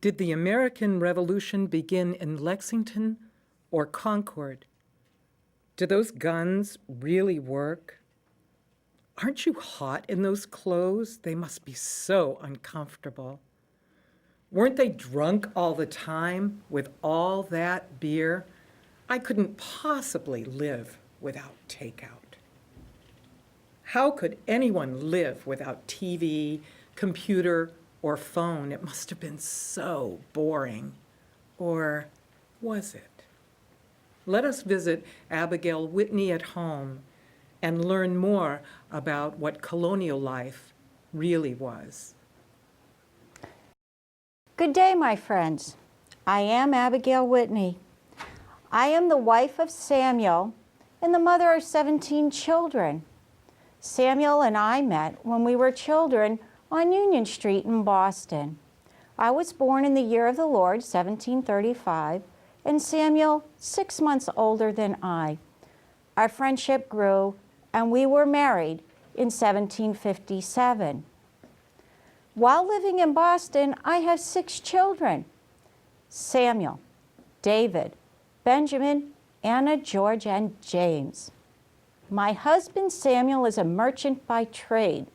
Did the American Revolution begin in Lexington or Concord? Do those guns really work? Aren't you hot in those clothes? They must be so uncomfortable. Weren't they drunk all the time with all that beer? I couldn't possibly live without takeout. How could anyone live without TV, computer, or phone? It must have been so boring. Or was it? Let us visit Abigail Whitney at home and learn more about what colonial life really was. Good day, my friends. I am Abigail Whitney. I am the wife of Samuel and the mother of 17 children. Samuel and I met when we were children on Union Street in Boston. I was born in the year of the Lord, 1735, and Samuel 6 months older than I. Our friendship grew, and we were married in 1757. While living in Boston, I have 6 children: Samuel, David, Benjamin, Anna, George, and James. My husband Samuel is a merchant by trade.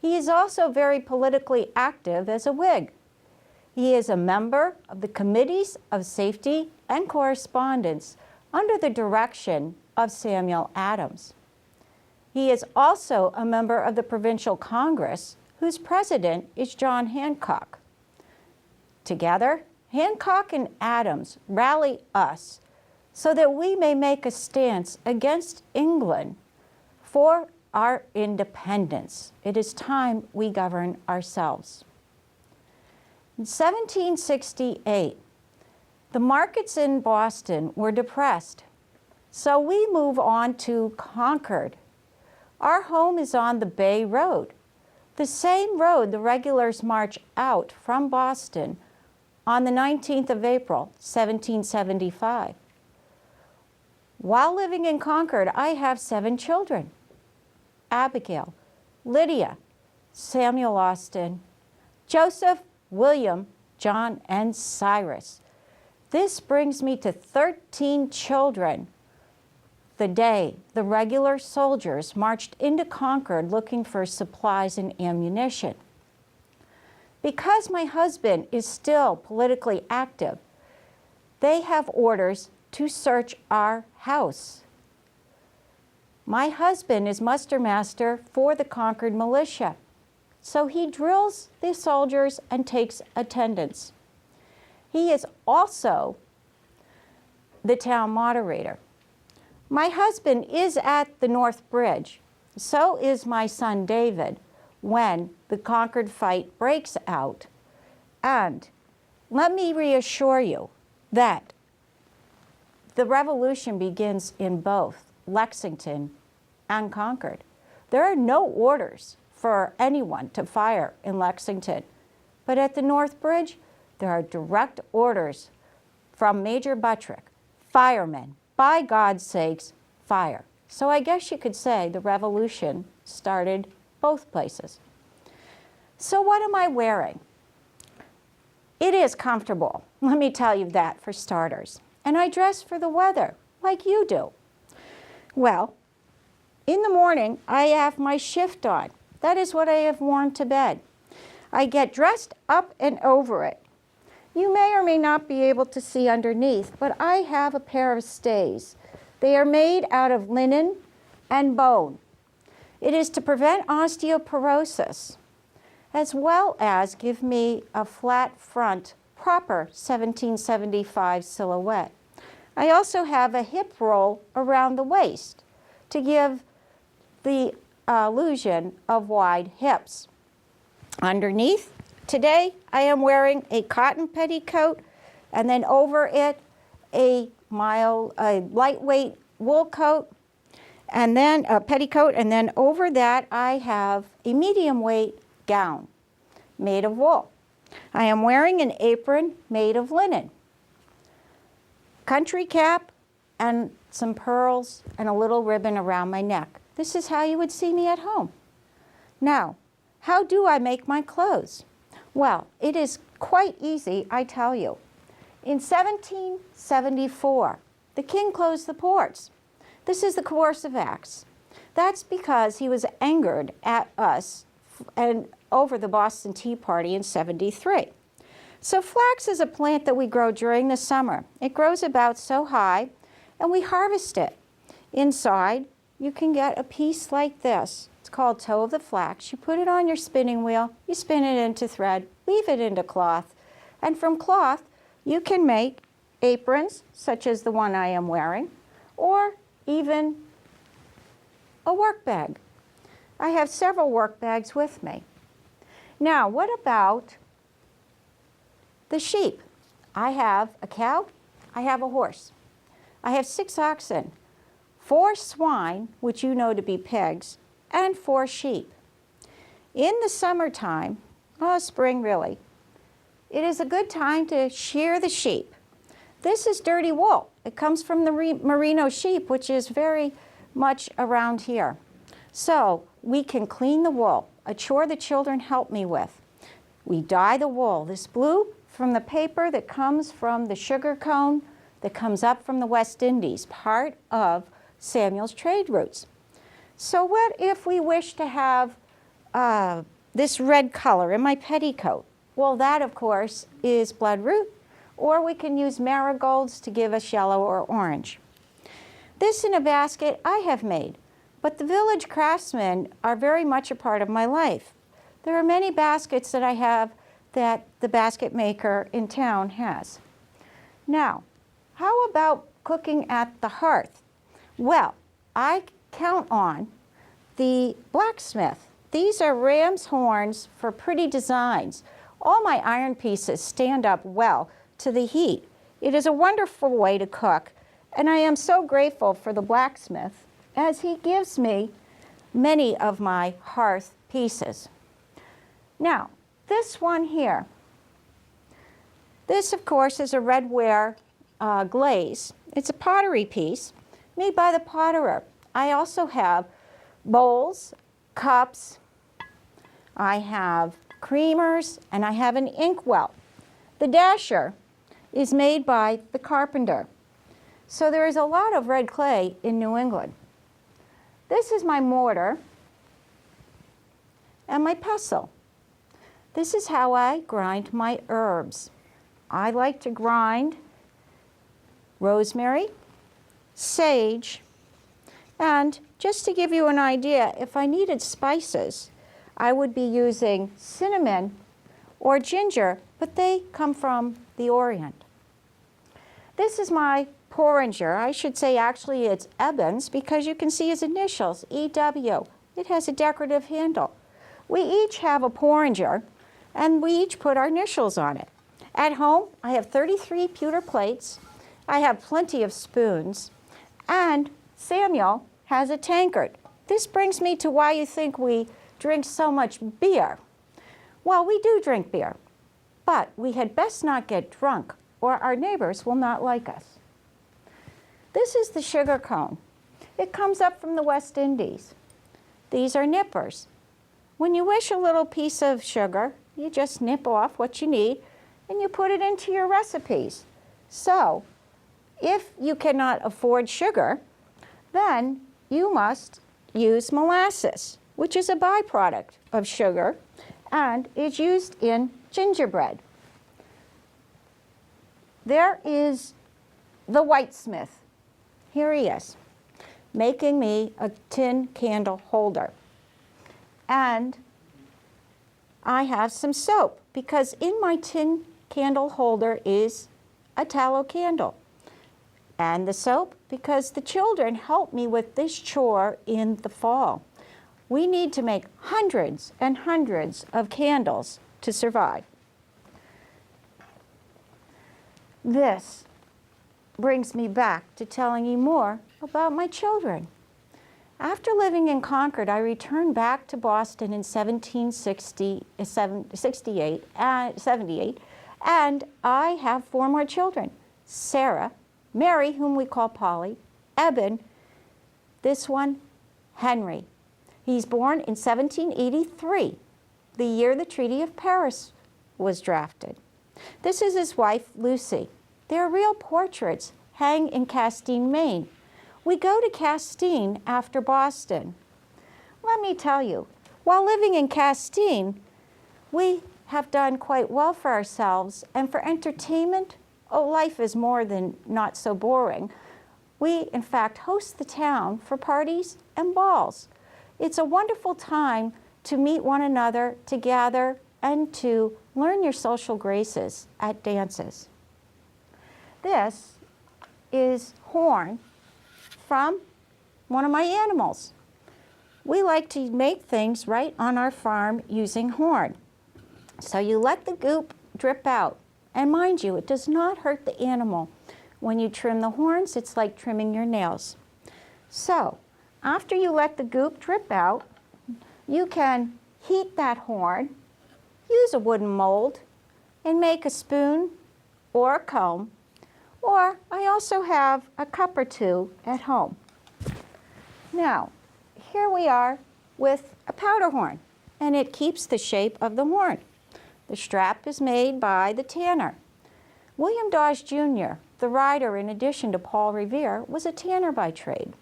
He is also very politically active as a Whig. He is a member of the Committees of Safety and Correspondence under the direction of Samuel Adams. He is also a member of the Provincial Congress, whose president is John Hancock. Together, Hancock and Adams rally us so that we may make a stance against England for our independence. It is time we govern ourselves. In 1768, the markets in Boston were depressed, so we move on to Concord. Our home is on the Bay Road, the same road the regulars march out from Boston on the 19th of April, 1775. While living in Concord, I have 7 children: Abigail, Lydia, Samuel Austin, Joseph, William, John, and Cyrus. This brings me to 13 children. The day the regular soldiers marched into Concord looking for supplies and ammunition. Because my husband is still politically active, they have orders to search our house. My husband is muster master for the Concord militia, so he drills the soldiers and takes attendance. He is also the town moderator. My husband is at the North Bridge. So is my son David when the Concord fight breaks out. And let me reassure you that the revolution begins in both Lexington and Concord. There are no orders for anyone to fire in Lexington, but at the North Bridge, there are direct orders from Major Buttrick: firemen, by God's sakes, fire. So I guess you could say the revolution started both places. So what am I wearing? It is comfortable, let me tell you that for starters. And I dress for the weather, like you do. Well, in the morning, I have my shift on. That is what I have worn to bed. I get dressed up and over it. You may or may not be able to see underneath, but I have a pair of stays. They are made out of linen and bone. It is to prevent osteoporosis, as well as give me a flat front, proper 1775 silhouette. I also have a hip roll around the waist to give the illusion of wide hips. Underneath, today I am wearing a cotton petticoat, and then over it a lightweight wool coat, and then a petticoat, and then over that I have a medium weight gown made of wool. I am wearing an apron made of linen, country cap, and some pearls and a little ribbon around my neck. This is how you would see me at home. Now, how do I make my clothes? Well, it is quite easy, I tell you. In 1774, the king closed the ports. This is the coercive acts. That's because he was angered at us and over the Boston Tea Party in 73. So flax is a plant that we grow during the summer. It grows about so high, and we harvest it. Inside, you can get a piece like this. It's called toe of the flax. You put it on your spinning wheel, you spin it into thread, weave it into cloth, and from cloth, you can make aprons, such as the one I am wearing, or even a work bag. I have several work bags with me. Now, what about the sheep? I have a cow, I have a horse. I have 6 oxen, 4 swine, which you know to be pigs, and 4 sheep. In the summertime, spring really, it is a good time to shear the sheep. This is dirty wool. It comes from the merino sheep, which is very much around here. So we can clean the wool, a chore the children help me with. We dye the wool, this blue, from the paper that comes from the sugar cone that comes up from the West Indies, part of Samuel's trade routes. So what if we wish to have this red color in my petticoat? Well, that, of course, is bloodroot, or we can use marigolds to give us yellow or orange. This in a basket I have made, but the village craftsmen are very much a part of my life. There are many baskets that I have that the basket maker in town has. Now, how about cooking at the hearth? Well, I count on the blacksmith. These are ram's horns for pretty designs. All my iron pieces stand up well to the heat. It is a wonderful way to cook, and I am so grateful for the blacksmith as he gives me many of my hearth pieces. Now, this one here, this of course is a redware glaze. It's a pottery piece made by the potterer. I also have bowls, cups, I have creamers, and I have an inkwell. The dasher is made by the carpenter. So there is a lot of red clay in New England. This is my mortar and my pestle. This is how I grind my herbs. I like to grind rosemary, sage, and just to give you an idea, if I needed spices, I would be using cinnamon or ginger, but they come from the Orient. This is my porringer. I should say actually it's Eben's because you can see his initials, EW. It has a decorative handle. We each have a porringer and we each put our initials on it. At home, I have 33 pewter plates. I have plenty of spoons, and Samuel has a tankard. This brings me to why you think we drink so much beer. Well, we do drink beer, but we had best not get drunk or our neighbors will not like us. This is the sugar cone. It comes up from the West Indies. These are nippers. When you wish a little piece of sugar, you just nip off what you need and you put it into your recipes. So, if you cannot afford sugar, then you must use molasses, which is a byproduct of sugar and is used in gingerbread. There is the whitesmith. Here he is, making me a tin candle holder. And I have some soap because in my tin candle holder is a tallow candle. And the soap because the children help me with this chore in the fall. We need to make hundreds and hundreds of candles to survive. This brings me back to telling you more about my children. After living in Concord, I returned back to Boston in 78, and I have 4 more children. Sarah, Mary, whom we call Polly, Eben, this one, Henry. He's born in 1783, the year the Treaty of Paris was drafted. This is his wife, Lucy. Their real portraits hang in Castine, Maine. We go to Castine after Boston. Let me tell you, while living in Castine, we have done quite well for ourselves, and for entertainment, life is more than not so boring. We, in fact, host the town for parties and balls. It's a wonderful time to meet one another, to gather, and to learn your social graces at dances. This is horn from one of my animals. We like to make things right on our farm using horn. So you let the goop drip out. And mind you, it does not hurt the animal. When you trim the horns, it's like trimming your nails. So after you let the goop drip out, you can heat that horn, use a wooden mold, and make a spoon or a comb. Or I also have a cup or two at home. Now, here we are with a powder horn, and it keeps the shape of the horn. The strap is made by the tanner. William Dawes Jr., the rider, in addition to Paul Revere, was a tanner by trade.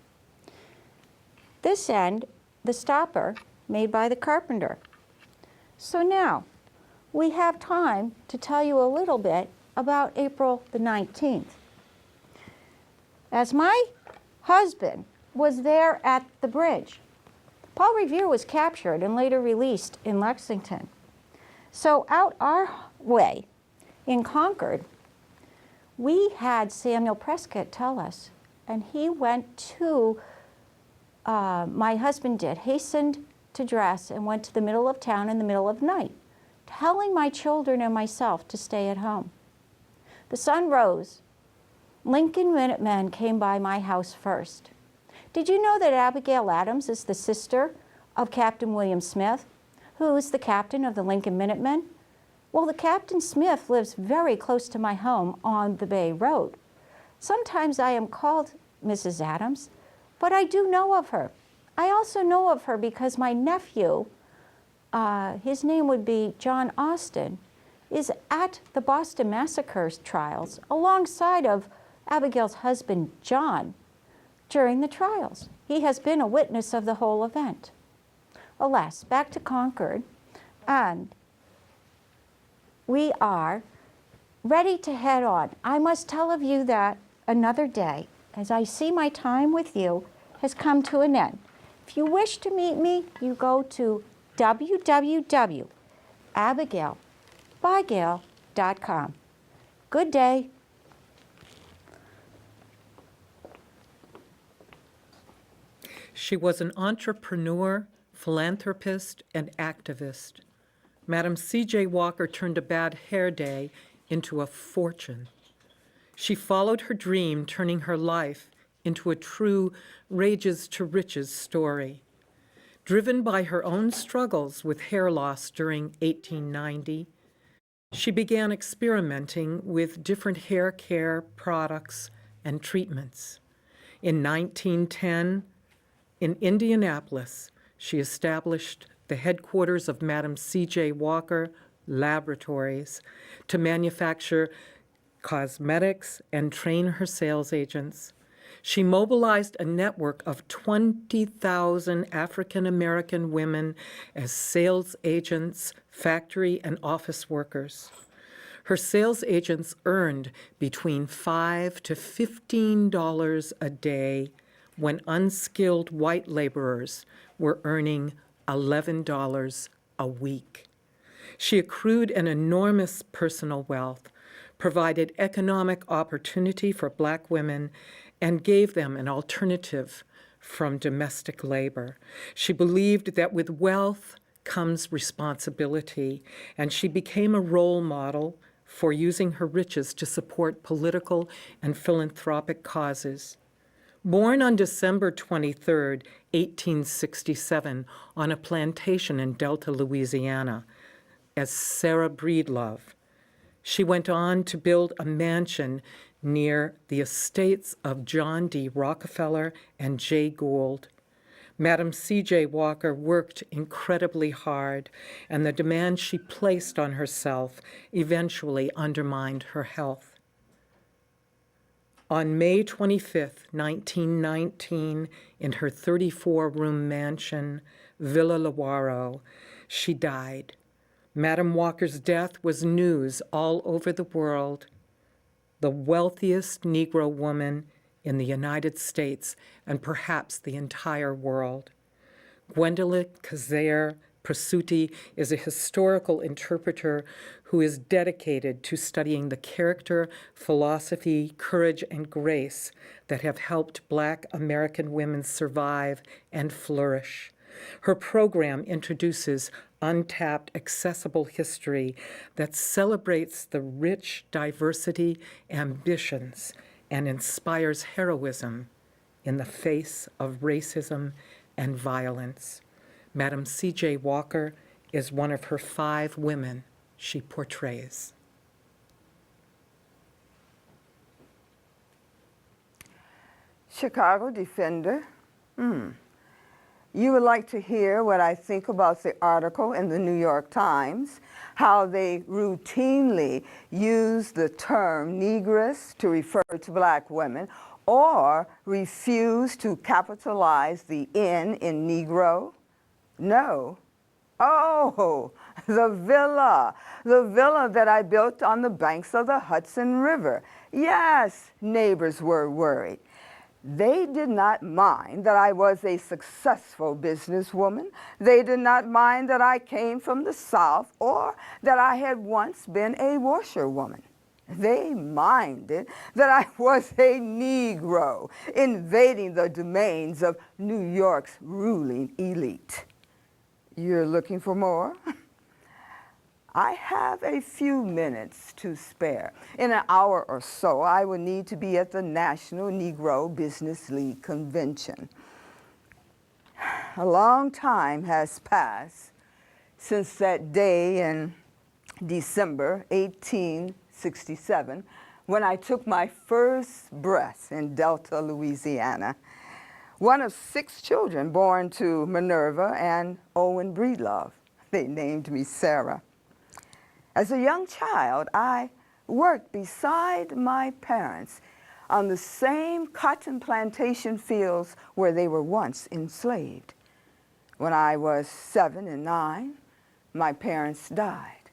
This end, the stopper, made by the carpenter. So now, we have time to tell you a little bit about April the 19th. As my husband was there at the bridge, Paul Revere was captured and later released in Lexington. So out our way, in Concord, we had Samuel Prescott tell us, and he went to, my husband did, hastened to dress and went to the middle of town in the middle of night, telling my children and myself to stay at home. The sun rose. Lincoln Minutemen came by my house first. Did you know that Abigail Adams is the sister of Captain William Smith, who is the captain of the Lincoln Minutemen? Well, the Captain Smith lives very close to my home on the Bay Road. Sometimes I am called Mrs. Adams, but I do know of her. I also know of her because my nephew, his name would be John Austin, is at the Boston Massacre trials alongside of Abigail's husband, John, during the trials. He has been a witness of the whole event. Alas, back to Concord, and we are ready to head on. I must tell of you that another day, as I see my time with you, has come to an end. If you wish to meet me, you go to www.abigailbygail.com. Good day. She was an entrepreneur, philanthropist, and activist. Madam C.J. Walker turned a bad hair day into a fortune. She followed her dream, turning her life into a true rages to riches story. Driven by her own struggles with hair loss during 1890, she began experimenting with different hair care products and treatments. In 1910, in Indianapolis, she established the headquarters of Madam C.J. Walker Laboratories to manufacture cosmetics and train her sales agents. She mobilized a network of 20,000 African-American women as sales agents, factory and office workers. Her sales agents earned between $5 to $15 a day when unskilled white laborers were earning $11 a week. She accrued an enormous personal wealth, provided economic opportunity for Black women, and gave them an alternative from domestic labor. She believed that with wealth comes responsibility, and she became a role model for using her riches to support political and philanthropic causes. Born on December 23, 1867, on a plantation in Delta, Louisiana, as Sarah Breedlove, she went on to build a mansion near the estates of John D. Rockefeller and Jay Gould. Madam C.J. Walker worked incredibly hard, and the demand she placed on herself eventually undermined her health. On May 25, 1919, in her 34-room mansion, Villa Lawaro, she died. Madam Walker's death was news all over the world. The wealthiest Negro woman in the United States and perhaps the entire world. Gwendolyn Quezaire-Presutti is a historical interpreter who is dedicated to studying the character, philosophy, courage, and grace that have helped Black American women survive and flourish. Her program introduces untapped, accessible history that celebrates the rich diversity, ambitions, and inspires heroism in the face of racism and violence. Madam C.J. Walker is one of her 5 women she portrays. Chicago Defender. You would like to hear what I think about the article in the New York Times, how they routinely use the term negress to refer to Black women, or refuse to capitalize the N in Negro? No. Oh, the villa that I built on the banks of the Hudson River. Yes, neighbors were worried. They did not mind that I was a successful businesswoman. They did not mind that I came from the South or that I had once been a washerwoman. They minded that I was a Negro invading the domains of New York's ruling elite. You're looking for more? I have a few minutes to spare. In an hour or so, I will need to be at the National Negro Business League Convention. A long time has passed since that day in December 1867 when I took my first breath in Delta, Louisiana. One of 6 children born to Minerva and Owen Breedlove. They named me Sarah. As a young child, I worked beside my parents on the same cotton plantation fields where they were once enslaved. When I was 7 and 9, my parents died.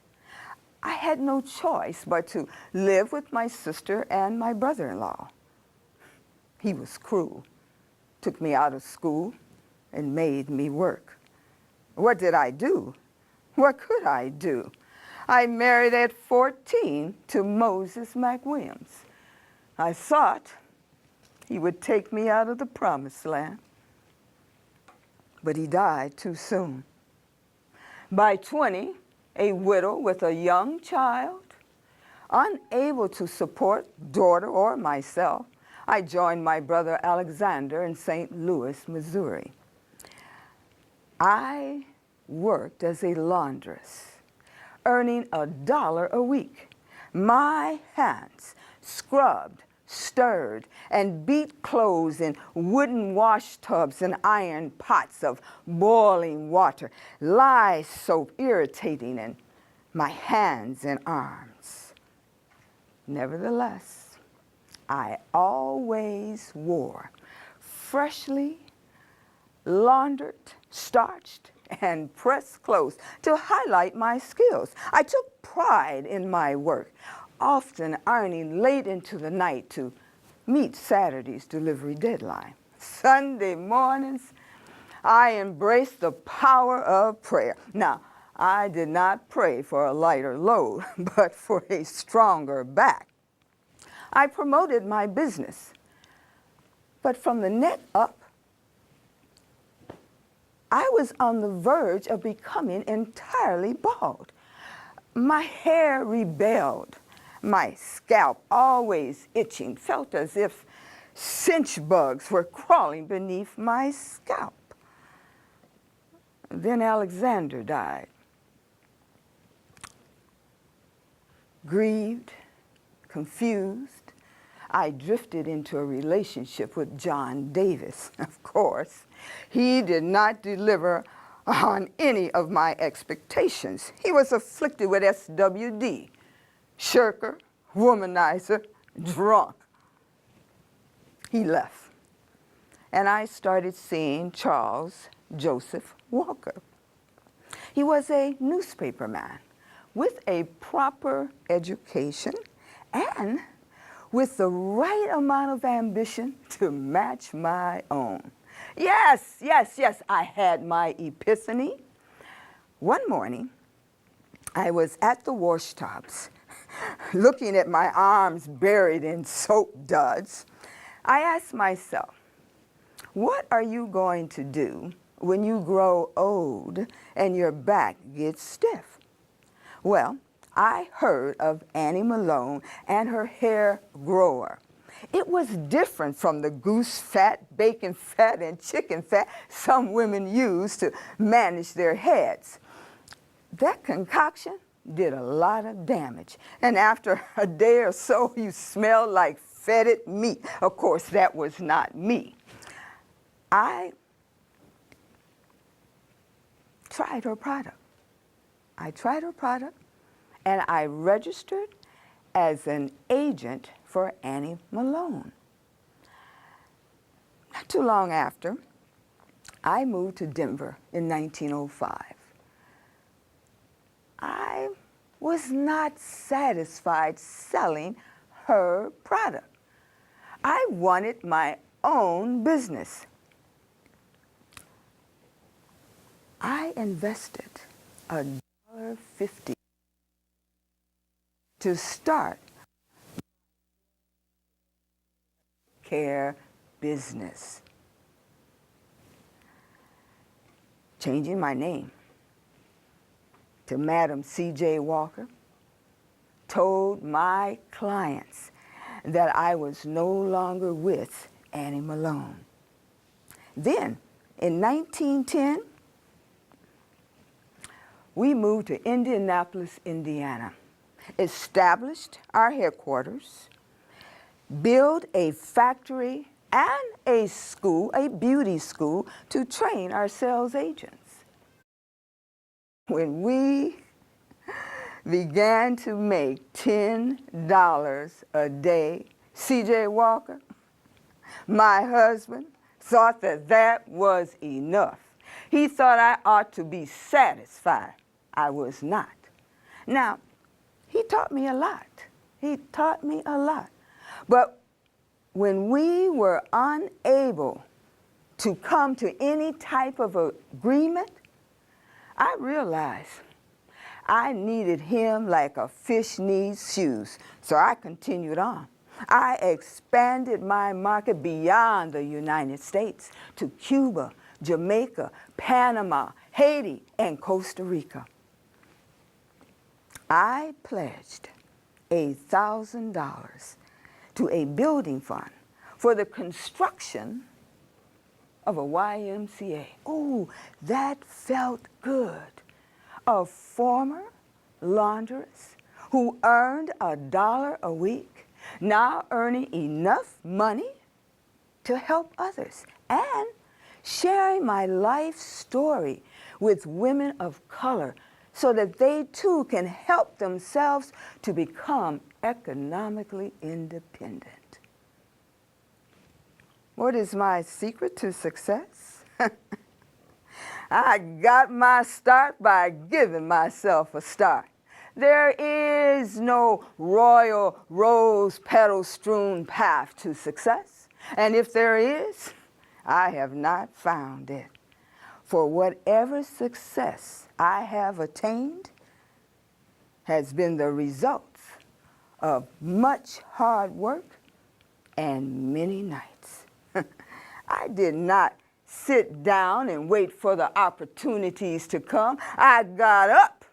I had no choice but to live with my sister and my brother-in-law. He was cruel, took me out of school, and made me work. What did I do? What could I do? I married at 14 to Moses McWilliams. I thought he would take me out of the promised land, but he died too soon. By 20, a widow with a young child, unable to support daughter or myself, I joined my brother Alexander in St. Louis, Missouri. I worked as a laundress, earning $1 a week. My hands scrubbed, stirred, and beat clothes in wooden wash tubs and iron pots of boiling water, lye soap irritating in my hands and arms. Nevertheless, I always wore freshly laundered, starched, and pressed clothes to highlight my skills. I took pride in my work, often ironing late into the night to meet Saturday's delivery deadline. Sunday mornings, I embraced the power of prayer. Now, I did not pray for a lighter load, but for a stronger back. I promoted my business, but from the neck up, I was on the verge of becoming entirely bald. My hair rebelled. My scalp, always itching, felt as if cinch bugs were crawling beneath my scalp. Then Alexander died. Grieved, confused, I drifted into a relationship with John Davis, of course. He did not deliver on any of my expectations. He was afflicted with SWD, shirker, womanizer, drunk. He left, and I started seeing Charles Joseph Walker. He was a newspaperman with a proper education and with the right amount of ambition to match my own. Yes, I had my epiphany. One morning, I was at the wash tubs, looking at my arms buried in soap duds. I asked myself, what are you going to do when you grow old and your back gets stiff? Well, I heard of Annie Malone and her hair grower. It was different from the goose fat, bacon fat, and chicken fat some women use to manage their heads. That concoction did a lot of damage, and after a day or so, you smelled like fetid meat. Of course, that was not me. I tried her product. And I registered as an agent for Annie Malone. Not too long after, I moved to Denver in 1905. I was not satisfied selling her product. I wanted my own business. I invested $1.50 to start care business, changing my name to Madam C.J. Walker, told my clients that I was no longer with Annie Malone. Then, in 1910, we moved to Indianapolis, Indiana, established our headquarters, built a factory and a school, a beauty school, to train our sales agents. When we began to make $10 a day, C.J. Walker, my husband, thought that that was enough. He thought I ought to be satisfied. I was not. Now, he taught me a lot. But when we were unable to come to any type of agreement, I realized I needed him like a fish needs shoes. So I continued on. I expanded my market beyond the United States to Cuba, Jamaica, Panama, Haiti, and Costa Rica. I pledged $1,000 to a building fund for the construction of a YMCA. Oh, that felt good. A former laundress who earned $1 a week, now earning enough money to help others, and sharing my life story with women of color so that they too can help themselves to become economically independent. What is my secret to success? I got my start by giving myself a start. There is no royal rose petal strewn path to success. And if there is, I have not found it. For whatever success I have attained has been the result of much hard work and many nights. I did not sit down and wait for the opportunities to come. I got up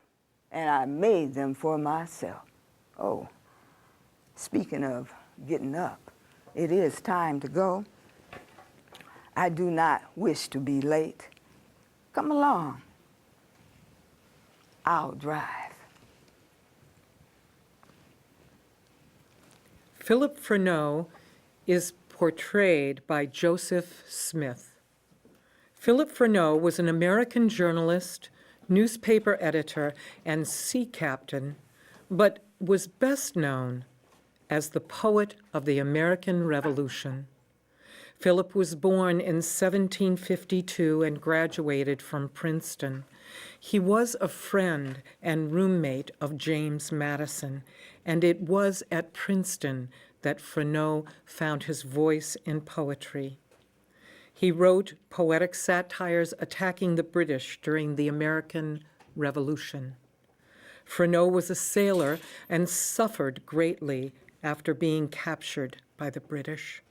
and I made them for myself. Oh, speaking of getting up, it is time to go. I do not wish to be late. Come along. I'll drive. Philip Freneau is portrayed by Joseph Smith. Philip Freneau was an American journalist, newspaper editor, and sea captain, but was best known as the poet of the American Revolution. Philip was born in 1752 and graduated from Princeton. He was a friend and roommate of James Madison, and it was at Princeton that Freneau found his voice in poetry. He wrote poetic satires attacking the British during the American Revolution. Freneau was a sailor and suffered greatly after being captured by the British.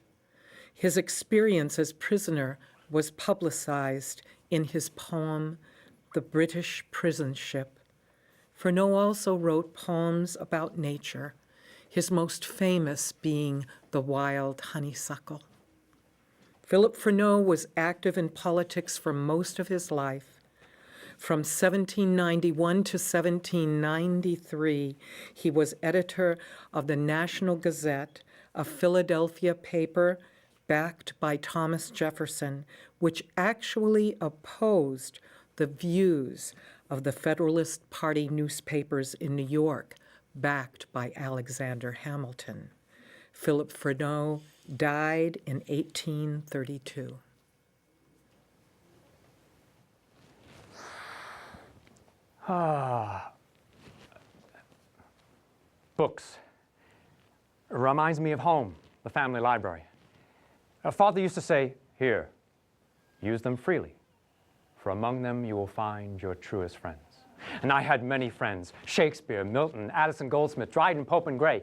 His experience as prisoner was publicized in his poem, The British Prison Ship. Freneau also wrote poems about nature, his most famous being The Wild Honeysuckle. Philip Freneau was active in politics for most of his life. From 1791 to 1793, he was editor of the National Gazette, a Philadelphia paper backed by Thomas Jefferson, which actually opposed the views of the Federalist Party newspapers in New York, backed by Alexander Hamilton. Philip Freneau died in 1832. Books. It reminds me of home, the family library. Father used to say, "Here, use them freely, for among them you will find your truest friends." And I had many friends: Shakespeare, Milton, Addison, Goldsmith, Dryden, Pope, and Gray,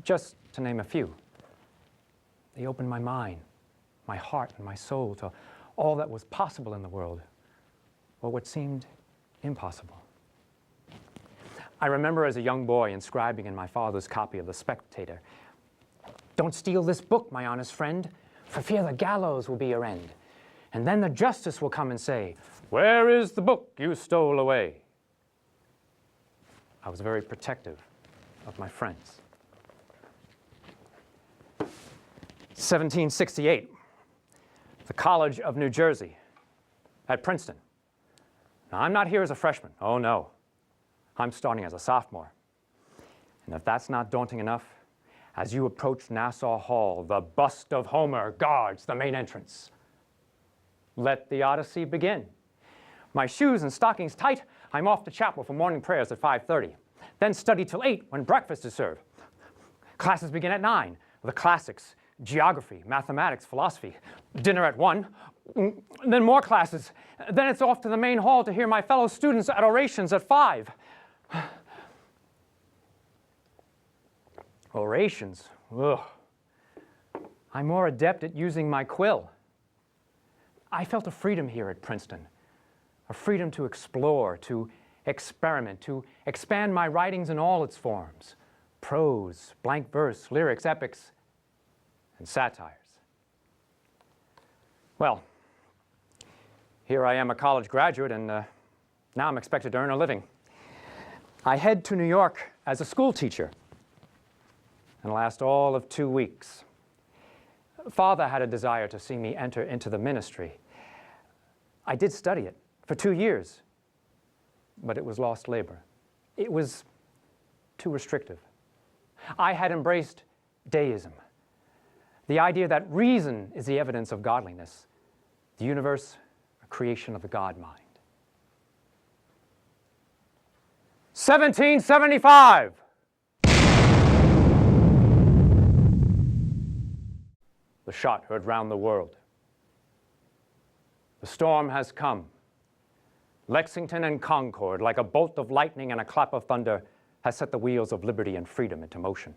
just to name a few. They opened my mind, my heart, and my soul to all that was possible in the world, or what seemed impossible. I remember as a young boy inscribing in my father's copy of The Spectator, "Don't steal this book, my honest friend, for fear the gallows will be your end. And then the justice will come and say, 'Where is the book you stole away?'" I was very protective of my friends. 1768, the College of New Jersey at Princeton. Now, I'm not here as a freshman. Oh, no. I'm starting as a sophomore. And if that's not daunting enough, as you approach Nassau Hall, the bust of Homer guards the main entrance. Let the Odyssey begin. My shoes and stockings tight, I'm off to chapel for morning prayers at 5:30. Then study till 8 when breakfast is served. Classes begin at 9. The classics, geography, mathematics, philosophy. Dinner at 1. Then more classes. Then it's off to the main hall to hear my fellow students at orations at 5. Orations? Ugh. I'm more adept at using my quill. I felt a freedom here at Princeton, a freedom to explore, to experiment, to expand my writings in all its forms: prose, blank verse, lyrics, epics, and satires. Well, here I am, a college graduate, and now I'm expected to earn a living. I head to New York as a school teacher and last all of 2 weeks. Father had a desire to see me enter into the ministry. I did study it for 2 years, but it was lost labor. It was too restrictive. I had embraced deism, the idea that reason is the evidence of godliness, the universe a creation of the God mind. 1775! The shot heard round the world. The storm has come. Lexington and Concord, like a bolt of lightning and a clap of thunder, has set the wheels of liberty and freedom into motion.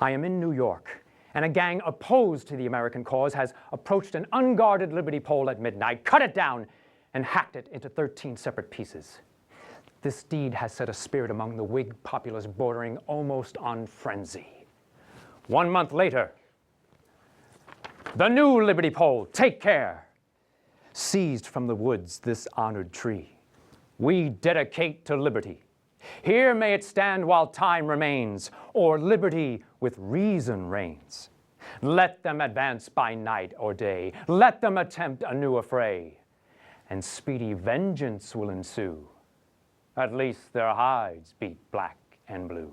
I am in New York, and a gang opposed to the American cause has approached an unguarded Liberty pole at midnight, cut it down, and hacked it into 13 separate pieces. This deed has set a spirit among the Whig populace bordering almost on frenzy. 1 month later, the new Liberty pole, take care, seized from the woods this honored tree. We dedicate to liberty. Here may it stand while time remains, or liberty with reason reigns. Let them advance by night or day, let them attempt a new affray, and speedy vengeance will ensue. At least their hides beat black and blue.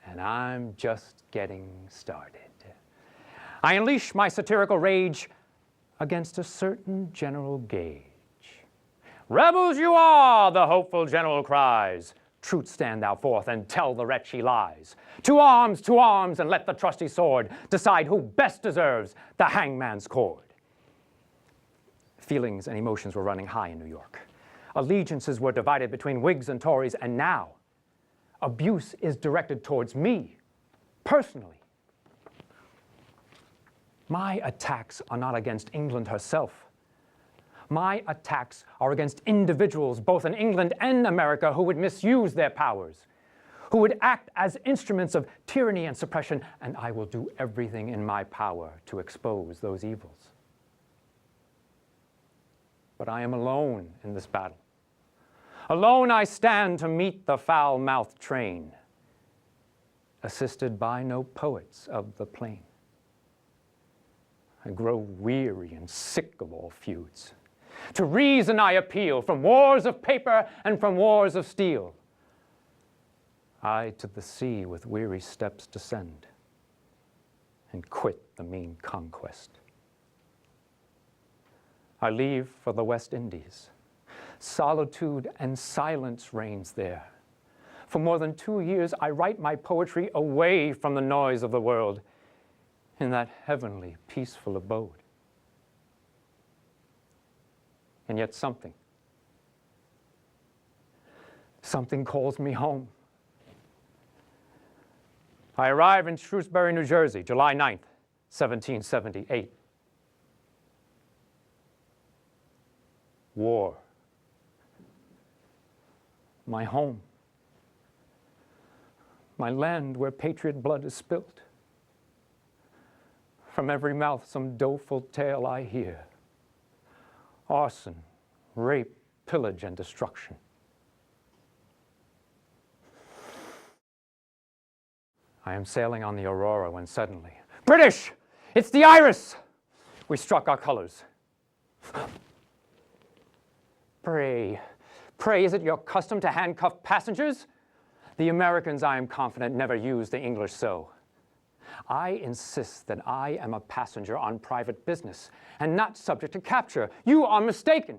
And I'm just getting started. I unleash my satirical rage against a certain general gauge. Rebels you are, the hopeful general cries. Truth stand thou forth and tell the wretch he lies. To arms, and let the trusty sword decide who best deserves the hangman's cord. Feelings and emotions were running high in New York. Allegiances were divided between Whigs and Tories, and now abuse is directed towards me, personally. My attacks are not against England herself. My attacks are against individuals, both in England and America, who would misuse their powers, who would act as instruments of tyranny and suppression, and I will do everything in my power to expose those evils. But I am alone in this battle. Alone I stand to meet the foul-mouthed train, assisted by no poets of the plain. I grow weary and sick of all feuds. To reason I appeal, from wars of paper and from wars of steel. I to the sea with weary steps descend, and quit the mean conquest. I leave for the West Indies. Solitude and silence reigns there. For more than 2 years I write my poetry away from the noise of the world, in that heavenly, peaceful abode. And yet something calls me home. I arrive in Shrewsbury, New Jersey, July 9th, 1778. War. My home. My land where patriot blood is spilt. From every mouth some doleful tale I hear. Arson, rape, pillage, and destruction. I am sailing on the Aurora when suddenly, British! It's the Iris! We struck our colors. Pray, is it your custom to handcuff passengers? The Americans, I am confident, never use the English so. I insist that I am a passenger on private business and not subject to capture. You are mistaken.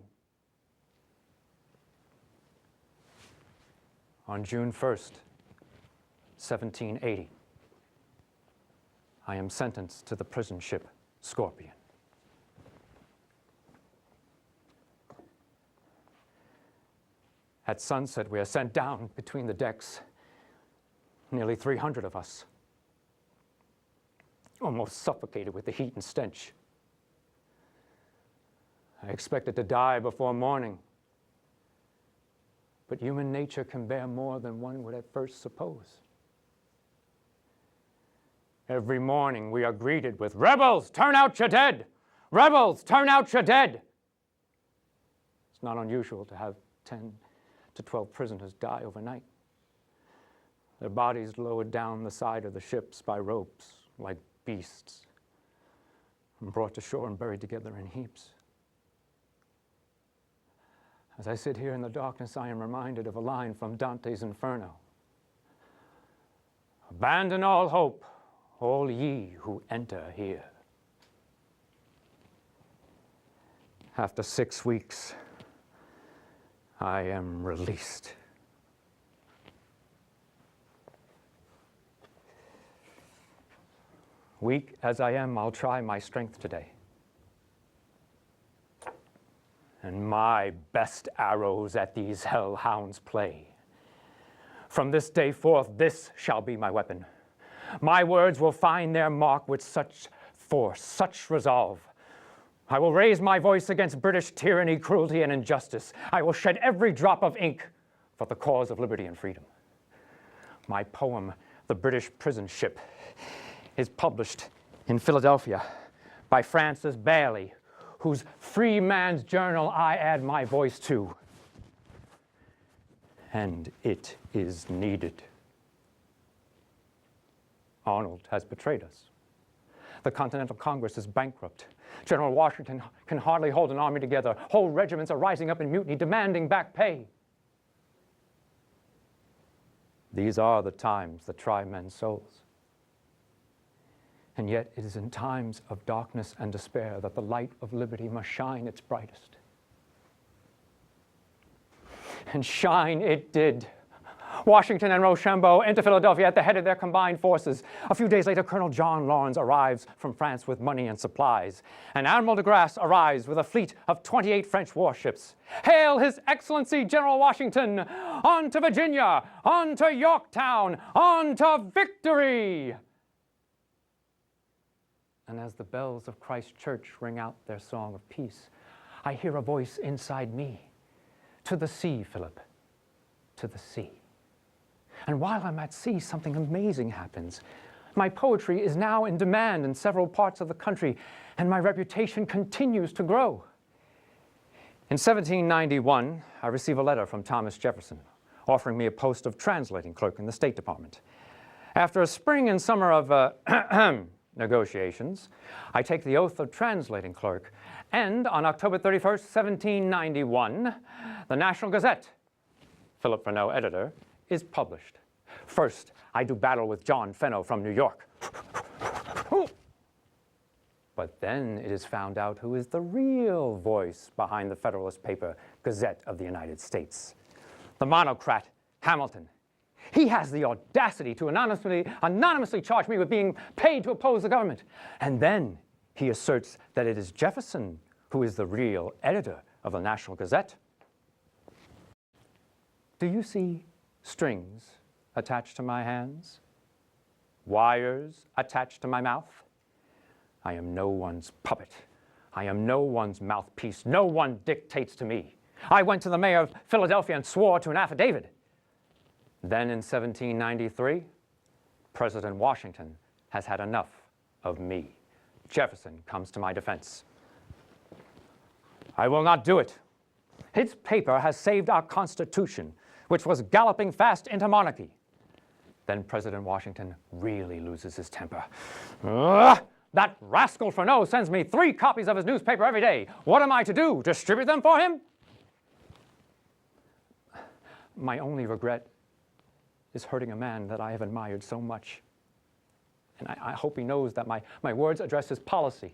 On June 1st, 1780, I am sentenced to the prison ship Scorpion. At sunset, we are sent down between the decks, nearly 300 of us, almost suffocated with the heat and stench. I expected to die before morning, but human nature can bear more than one would at first suppose. Every morning we are greeted with, "Rebels, turn out your dead! Rebels, turn out your dead!" It's not unusual to have 10 to 12 prisoners die overnight. Their bodies lowered down the side of the ships by ropes like beasts, and brought to shore and buried together in heaps. As I sit here in the darkness, I am reminded of a line from Dante's Inferno. "Abandon all hope, all ye who enter here." After 6 weeks, I am released. Weak as I am, I'll try my strength today. And my best arrows at these hellhounds play. From this day forth, this shall be my weapon. My words will find their mark with such force, such resolve. I will raise my voice against British tyranny, cruelty, and injustice. I will shed every drop of ink for the cause of liberty and freedom. My poem, The British Prison Ship, is published in Philadelphia by Francis Bailey, whose Free Man's Journal I add my voice to. and it is needed. Arnold has betrayed us. The Continental Congress is bankrupt. General Washington can hardly hold an army together. Whole regiments are rising up in mutiny, demanding back pay. These are the times that try men's souls. And yet it is in times of darkness and despair that the light of liberty must shine its brightest. And shine it did. Washington and Rochambeau enter Philadelphia at the head of their combined forces. A few days later, Colonel John Lawrence arrives from France with money and supplies. And Admiral de Grasse arrives with a fleet of 28 French warships. Hail His Excellency General Washington! On to Virginia! On to Yorktown! On to victory! And as the bells of Christ Church ring out their song of peace, I hear a voice inside me. To the sea, Philip, to the sea. And while I'm at sea, something amazing happens. My poetry is now in demand in several parts of the country, and my reputation continues to grow. In 1791, I receive a letter from Thomas Jefferson, offering me a post of translating clerk in the State Department. After a spring and summer of negotiations, I take the oath of translating clerk, and on October 31st, 1791, the National Gazette, Philip Freneau, editor, is published. First, I do battle with John Freneau from New York. But then it is found out who is the real voice behind the Federalist paper, Gazette of the United States. The monocrat, Hamilton. He has the audacity to anonymously charge me with being paid to oppose the government. And then he asserts that it is Jefferson who is the real editor of the National Gazette. Do you see strings attached to my hands? Wires attached to my mouth? I am no one's puppet. I am no one's mouthpiece. No one dictates to me. I went to the mayor of Philadelphia and swore to an affidavit. Then in 1793, President Washington has had enough of me. Jefferson comes to my defense. I will not do it. His paper has saved our Constitution, which was galloping fast into monarchy. Then President Washington really loses his temper. That rascal Freneau sends me 3 copies of his newspaper every day. What am I to do? Distribute them for him? My only regret is hurting a man that I have admired so much. And I hope he knows that my words address his policy,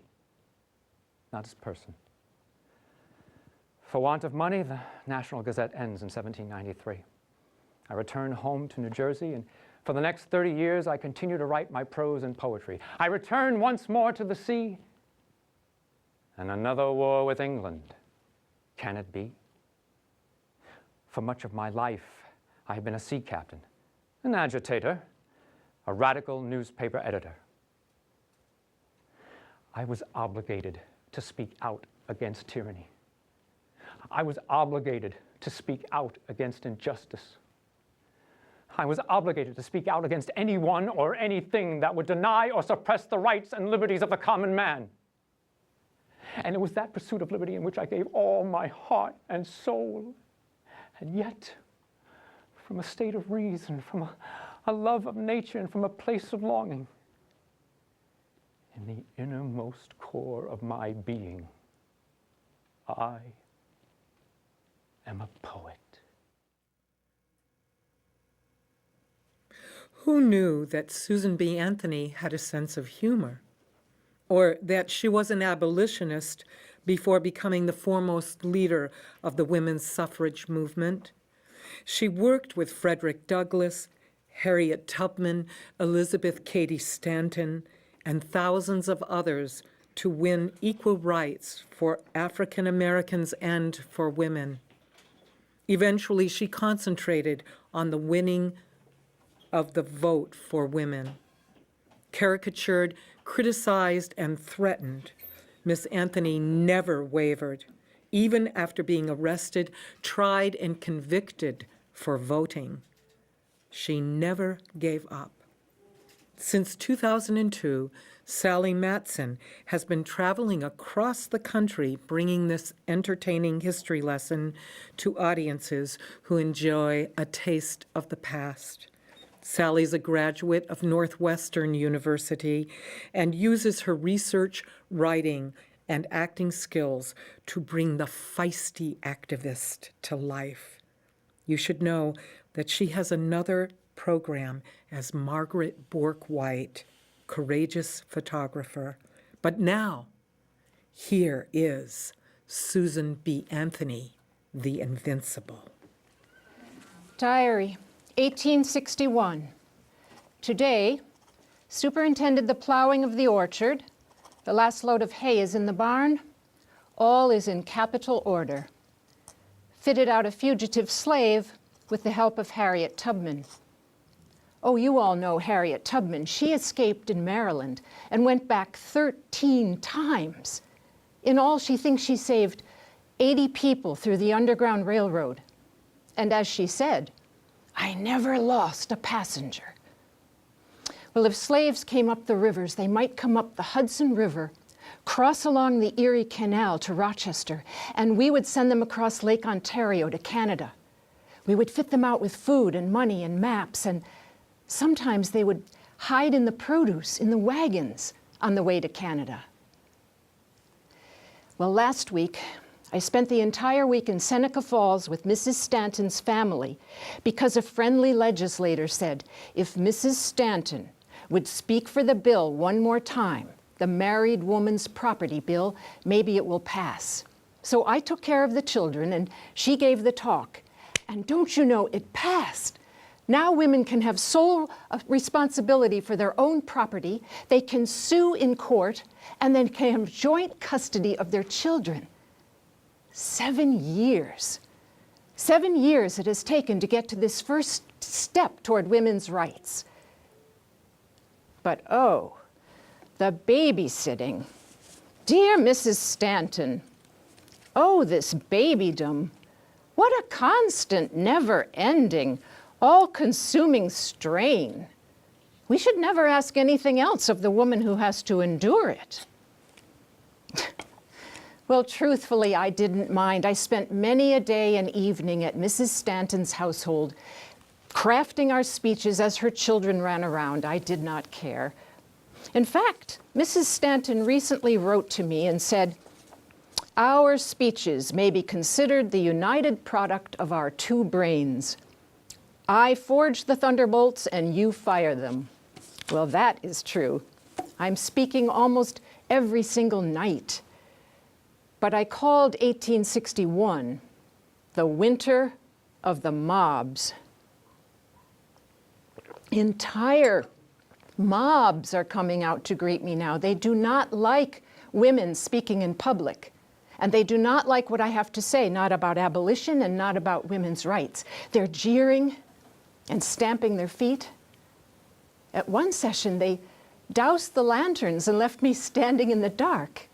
not his person. For want of money, the National Gazette ends in 1793. I return home to New Jersey, and for the next 30 years, I continue to write my prose and poetry. I return once more to the sea, and another war with England. Can it be? For much of my life, I have been a sea captain, an agitator, a radical newspaper editor. I was obligated to speak out against tyranny. I was obligated to speak out against injustice. I was obligated to speak out against anyone or anything that would deny or suppress the rights and liberties of the common man. And it was that pursuit of liberty in which I gave all my heart and soul. And yet, from a state of reason, from a love of nature, and from a place of longing, in the innermost core of my being, I am a poet. Who knew that Susan B. Anthony had a sense of humor? Or that she was an abolitionist before becoming the foremost leader of the women's suffrage movement? She worked with Frederick Douglass, Harriet Tubman, Elizabeth Cady Stanton, and thousands of others to win equal rights for African Americans and for women. Eventually, she concentrated on the winning of the vote for women. Caricatured, criticized, and threatened, Miss Anthony never wavered, even after being arrested, tried, and convicted for voting. She never gave up. Since 2002, Sally Matson has been traveling across the country bringing this entertaining history lesson to audiences who enjoy a taste of the past. Sally's a graduate of Northwestern University and uses her research, writing, and acting skills to bring the feisty activist to life. You should know that she has another program as Margaret Bourke-White, courageous photographer. But now, here is Susan B. Anthony, the Invincible. Diary, 1861. Today, superintended the plowing of the orchard. The last load of hay is in the barn. All is in capital order. Fitted out a fugitive slave with the help of Harriet Tubman. Oh, you all know Harriet Tubman. She escaped in Maryland and went back 13 times. In all, she thinks she saved 80 people through the Underground Railroad. And as she said, "I never lost a passenger." Well, if slaves came up the rivers, they might come up the Hudson River, cross along the Erie Canal to Rochester, and we would send them across Lake Ontario to Canada. We would fit them out with food and money and maps, and sometimes they would hide in the produce in the wagons on the way to Canada. Well, last week, I spent the entire week in Seneca Falls with Mrs. Stanton's family because a friendly legislator said if Mrs. Stanton would speak for the bill one more time, the Married Woman's Property Bill, maybe it will pass. So I took care of the children and she gave the talk. And don't you know, it passed. Now women can have sole responsibility for their own property, they can sue in court, and then can have joint custody of their children. 7 years. 7 years it has taken to get to this first step toward women's rights. But oh, the babysitting. Dear Mrs. Stanton, oh, this babydom. What a constant, never-ending, all-consuming strain. We should never ask anything else of the woman who has to endure it. Well, truthfully, I didn't mind. I spent many a day and evening at Mrs. Stanton's household, crafting our speeches as her children ran around. I did not care. In fact, Mrs. Stanton recently wrote to me and said, "Our speeches may be considered the united product of our two brains. I forge the thunderbolts and you fire them." Well, that is true. I'm speaking almost every single night. But I called 1861 the winter of the mobs. Entire mobs are coming out to greet me now. They do not like women speaking in public. And they do not like what I have to say, not about abolition and not about women's rights. They're jeering and stamping their feet. At one session, they doused the lanterns and left me standing in the dark.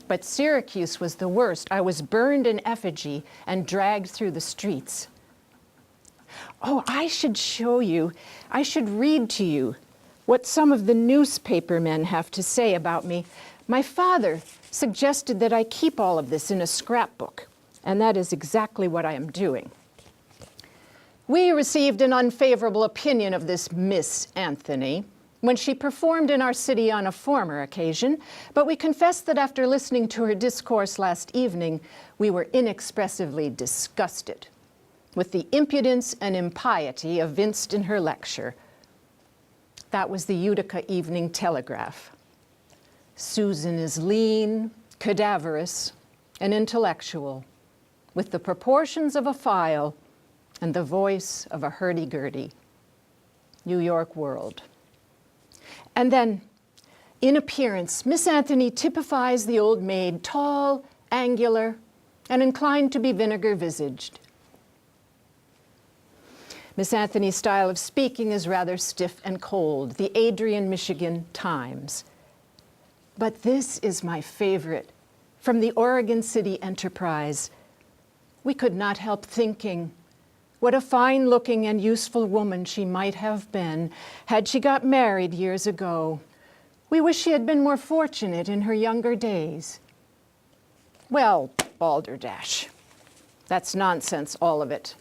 But Syracuse was the worst. I was burned in effigy and dragged through the streets. Oh, I should show you, I should read to you what some of the newspaper men have to say about me. My father suggested that I keep all of this in a scrapbook, and that is exactly what I am doing. We received an unfavorable opinion of this Miss Anthony when she performed in our city on a former occasion, but we confess that after listening to her discourse last evening, we were inexpressively disgusted with the impudence and impiety evinced in her lecture. That was the Utica Evening Telegraph. Susan is lean, cadaverous, and intellectual, with the proportions of a file and the voice of a hurdy-gurdy. New York World. And then, in appearance, Miss Anthony typifies the old maid, tall, angular, and inclined to be vinegar-visaged. Miss Anthony's style of speaking is rather stiff and cold, the Adrian, Michigan Times. But this is my favorite, from the Oregon City Enterprise. We could not help thinking, What a fine-looking and useful woman she might have been had she got married years ago. We wish she had been more fortunate in her younger days. Well, balderdash. That's nonsense, all of it.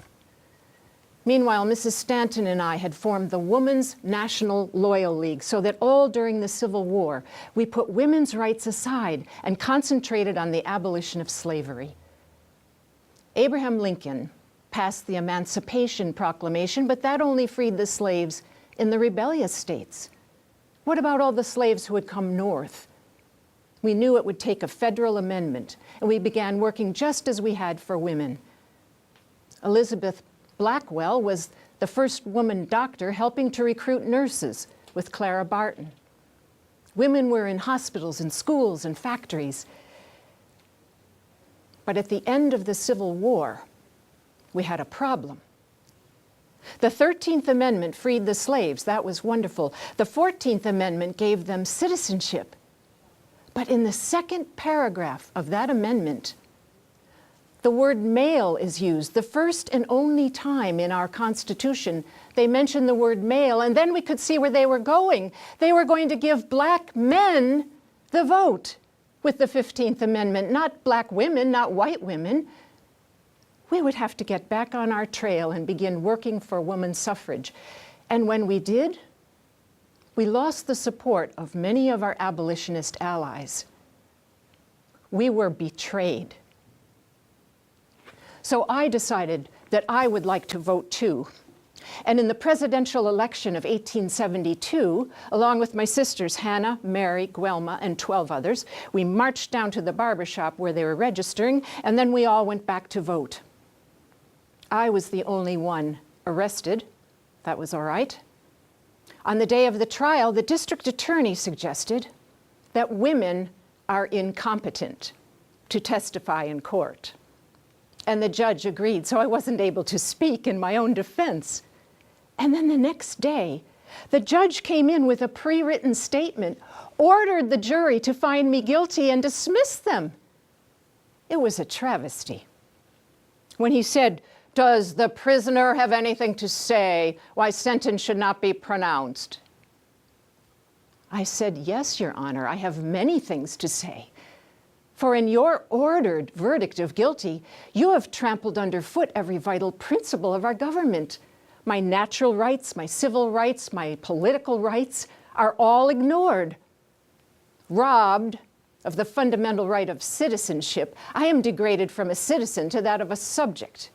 Meanwhile, Mrs. Stanton and I had formed the Woman's National Loyal League so that all during the Civil War, we put women's rights aside and concentrated on the abolition of slavery. Abraham Lincoln passed the Emancipation Proclamation, but that only freed the slaves in the rebellious states. What about all the slaves who had come north? We knew it would take a federal amendment, and we began working just as we had for women. Elizabeth Blackwell was the first woman doctor helping to recruit nurses with Clara Barton. Women were in hospitals and schools and factories. But at the end of the Civil War, we had a problem. The 13th Amendment freed the slaves. That was wonderful. The 14th Amendment gave them citizenship. But in the second paragraph of that amendment, the word male is used. The first and only time in our Constitution they mentioned the word male, and then we could see where they were going. They were going to give black men the vote with the 15th Amendment, not black women, not white women. We would have to get back on our trail and begin working for women's suffrage. And when we did, we lost the support of many of our abolitionist allies. We were betrayed. So I decided that I would like to vote too. And in the presidential election of 1872, along with my sisters Hannah, Mary, Guelma, and 12 others, we marched down to the barber shop where they were registering, and then we all went back to vote. I was the only one arrested. That was all right. On the day of the trial, the district attorney suggested that women are incompetent to testify in court. And the judge agreed, so I wasn't able to speak in my own defense. And then the next day, the judge came in with a pre-written statement, ordered the jury to find me guilty, and dismissed them. It was a travesty. When he said, "Does the prisoner have anything to say why sentence should not be pronounced?" I said, "Yes, Your Honor, I have many things to say. For in your ordered verdict of guilty, you have trampled underfoot every vital principle of our government. My natural rights, my civil rights, my political rights are all ignored. Robbed of the fundamental right of citizenship, I am degraded from a citizen to that of a subject.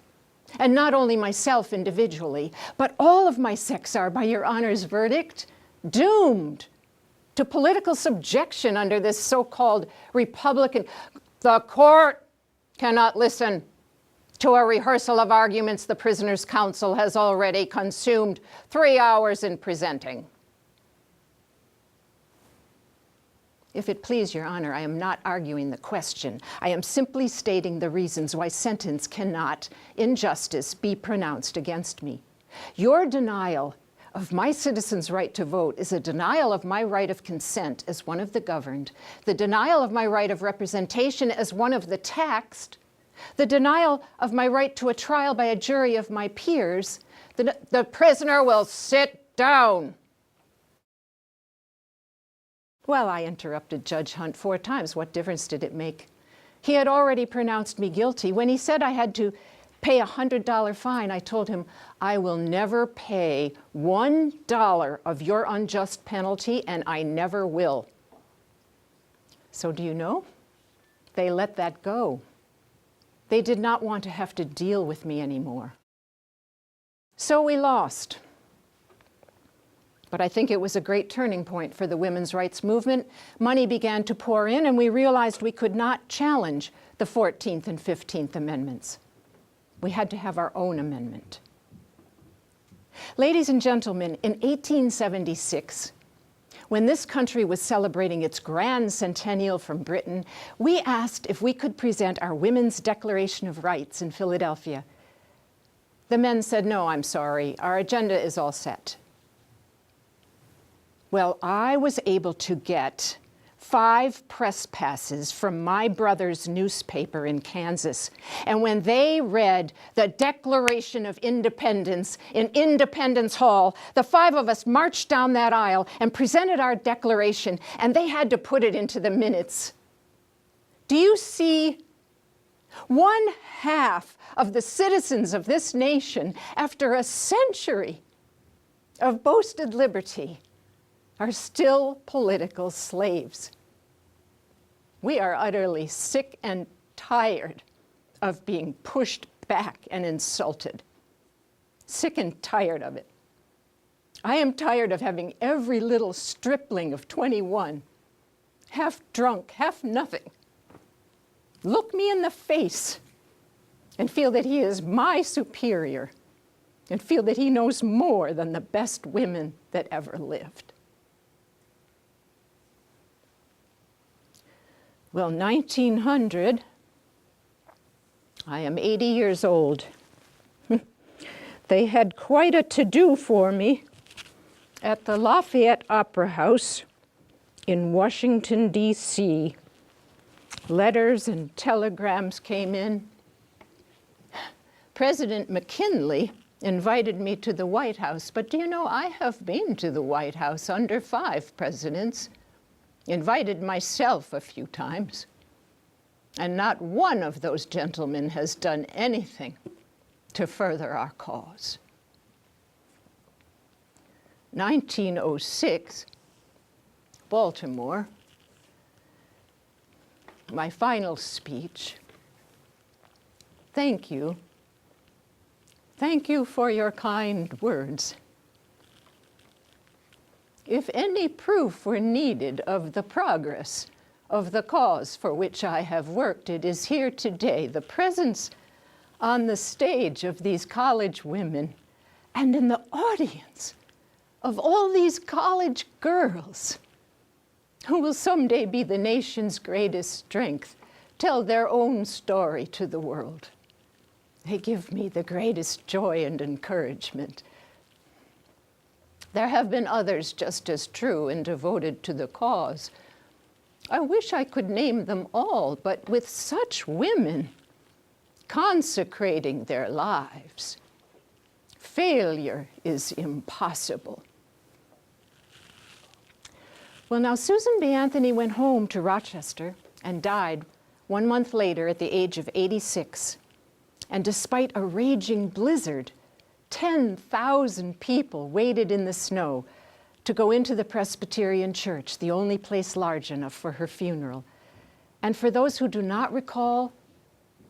And not only myself individually, but all of my sex are, by Your Honor's verdict, doomed to political subjection under this so-called Republican. The court cannot listen to a rehearsal of arguments the prisoner's counsel has already consumed 3 hours in presenting." If it please Your Honor, I am not arguing the question. I am simply stating the reasons why sentence cannot, in justice, be pronounced against me. Your denial of my citizens' right to vote is a denial of my right of consent as one of the governed, the denial of my right of representation as one of the taxed, the denial of my right to a trial by a jury of my peers. The prisoner will sit down. Well, I interrupted Judge Hunt 4 times. What difference did it make? He had already pronounced me guilty. When he said I had to pay a $100 fine, I told him, "I will never pay $1 of your unjust penalty, and I never will." So do you know? They let that go. They did not want to have to deal with me anymore. So we lost. But I think it was a great turning point for the women's rights movement. Money began to pour in, and we realized we could not challenge the 14th and 15th Amendments. We had to have our own amendment. Ladies and gentlemen, in 1876, when this country was celebrating its grand centennial from Britain, we asked if we could present our Women's Declaration of Rights in Philadelphia. The men said, "No, I'm sorry, our agenda is all set." Well, I was able to get 5 press passes from my brother's newspaper in Kansas. And when they read the Declaration of Independence in Independence Hall, the 5 of us marched down that aisle and presented our declaration, and they had to put it into the minutes. Do you see? 1/2 of the citizens of this nation, after a century of boasted liberty, are still political slaves. We are utterly sick and tired of being pushed back and insulted. Sick and tired of it. I am tired of having every little stripling of 21, half drunk, half nothing, look me in the face and feel that he is my superior and feel that he knows more than the best women that ever lived. Well, 1900, I am 80 years old. They had quite a to-do for me at the Lafayette Opera House in Washington, D.C. Letters and telegrams came in. President McKinley invited me to the White House, but do you know, I have been to the White House under 5 presidents, invited myself a few times, and not one of those gentlemen has done anything to further our cause. 1906, Baltimore, my final speech. Thank you. Thank you for your kind words. If any proof were needed of the progress of the cause for which I have worked, it is here today, the presence on the stage of these college women and in the audience of all these college girls who will someday be the nation's greatest strength, tell their own story to the world. They give me the greatest joy and encouragement. There have been others just as true and devoted to the cause. I wish I could name them all, but with such women consecrating their lives, failure is impossible. Well, now, Susan B. Anthony went home to Rochester and died 1 month later at the age of 86. And despite a raging blizzard, 10,000 people waited in the snow to go into the Presbyterian Church, the only place large enough for her funeral. And for those who do not recall,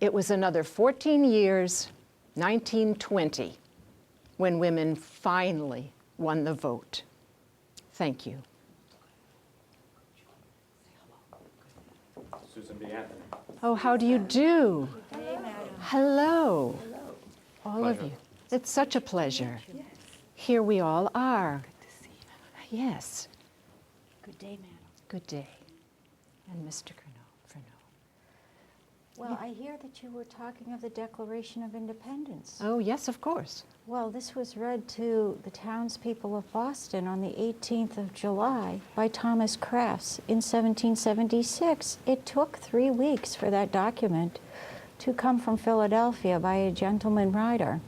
it was another 14 years, 1920, when women finally won the vote. Thank you. Susan B. Anthony. Oh, how do you do? Hello. All of you. It's such a pleasure. Yes. Here we all are. Good to see you. Yes. Good day, madam. Good day. And Mr. Freneau. Well, I hear that you were talking of the Declaration of Independence. Oh, yes, of course. Well, this was read to the townspeople of Boston on the 18th of July by Thomas Crafts in 1776. It took 3 weeks for that document to come from Philadelphia by a gentleman writer.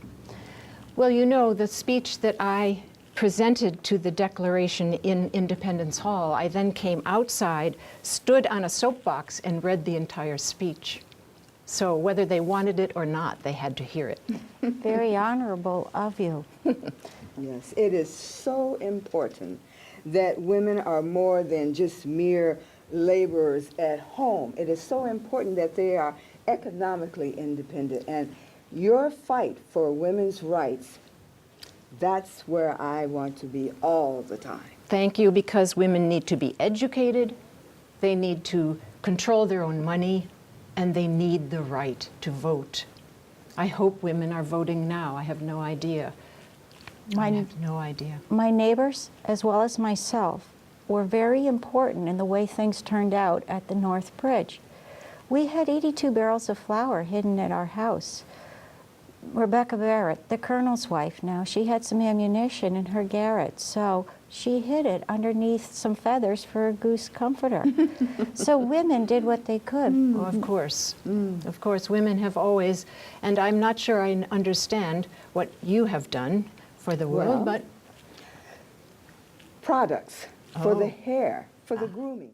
Well, you know, the speech that I presented to the Declaration in Independence Hall, I then came outside, stood on a soapbox, and read the entire speech. So whether they wanted it or not, they had to hear it. Very honorable of you. Yes, it is so important that women are more than just mere laborers at home. It is so important that they are economically independent. And your fight for women's rights, that's where I want to be all the time. Thank you, because women need to be educated, they need to control their own money, and they need the right to vote. I hope women are voting now. I have no idea. I have no idea. My neighbors, as well as myself, were very important in the way things turned out at the North Bridge. We had 82 barrels of flour hidden at our house. Rebecca Barrett, the colonel's wife now, she had some ammunition in her garret, so she hid it underneath some feathers for a goose comforter. So women did what they could. Oh, of course. Of course, women have always, and I'm not sure I understand what you have done for the world, Well, but products for the Oh. hair, for the grooming.